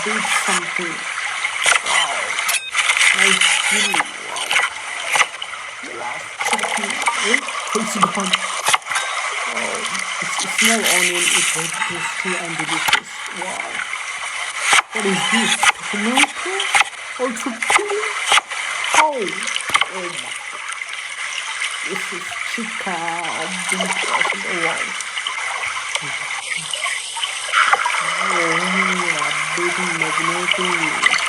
bit something. Wow. Nice chili. Wow. The last chutney. It's gone. Wow. It's a small onion is very tasty and delicious. Wow. What is this? Tomato? Also chili? Oh. Oh my. This is chicken. Wow. Oh, yeah, big magnetic.